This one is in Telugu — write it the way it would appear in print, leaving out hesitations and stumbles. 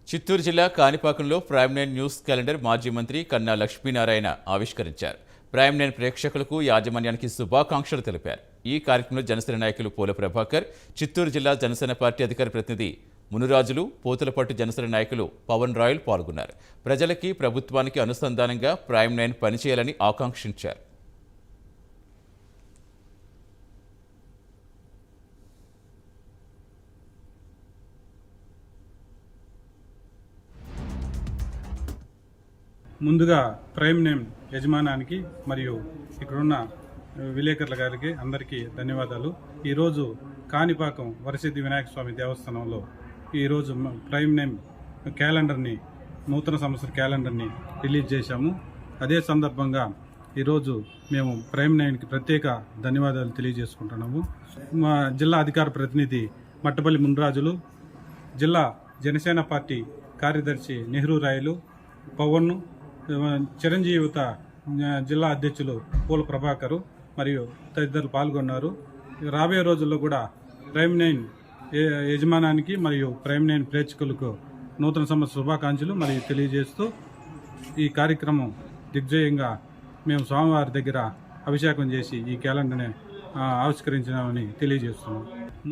చిత్తూరు జిల్లా కాణిపాకంలో ప్రైమ్ నైన్ న్యూస్ క్యాలెండర్ మాజీ మంత్రి కన్నా లక్ష్మీనారాయణ ఆవిష్కరించారు. ప్రైమ్ నైన్ ప్రేక్షకులకు యాజమాన్యానికి శుభాకాంక్షలు తెలిపారు. ఈ కార్యక్రమంలో జనసేన నాయకులు పోల ప్రభాకర్, చిత్తూరు జిల్లా జనసేన పార్టీ అధికార ప్రతినిధి మునురాజులు, పోతులపట్టు జనసేన నాయకులు పవన్ రాయల్ పాల్గొన్నారు. ప్రజలకి, ప్రభుత్వానికి అనుసంధానంగా ప్రైమ్ నైన్ పనిచేయాలని ఆకాంక్షించారు. ముందుగా ప్రైమ్ నేమ్ యజమానానికి మరియు ఇక్కడున్న విలేకరుల గారికి అందరికీ ధన్యవాదాలు. ఈరోజు కాణిపాకం వరసిద్ధి వినాయక స్వామి దేవస్థానంలో ఈరోజు ప్రైమ్ నేమ్ క్యాలెండర్ని, నూతన సంవత్సర క్యాలెండర్ని రిలీజ్ చేశాము. అదే సందర్భంగా ఈరోజు మేము ప్రైమ్ నైన్కి ప్రత్యేక ధన్యవాదాలు తెలియజేసుకుంటున్నాము. మా జిల్లా అధికార ప్రతినిధి మట్టపల్లి మున్రాజులు, జిల్లా జనసేన పార్టీ కార్యదర్శి నెహ్రూ రాయలు, పవన్, చిరంజీవిత జిల్లా అధ్యక్షులు పూల ప్రభాకరు మరియు తదితరులు పాల్గొన్నారు. రాబోయే రోజుల్లో కూడా ప్రైమ్ నైన్ యజమానానికి మరియు ప్రైమ్ నైన్ ప్రేక్షకులకు నూతన సంవత్సర శుభాకాంక్షలు మరియు తెలియజేస్తూ ఈ కార్యక్రమం దిగ్విజయంగా మేము స్వామివారి దగ్గర అభిషేకం చేసి ఈ క్యాలెండర్ని ఆవిష్కరించామని తెలియజేస్తున్నాం.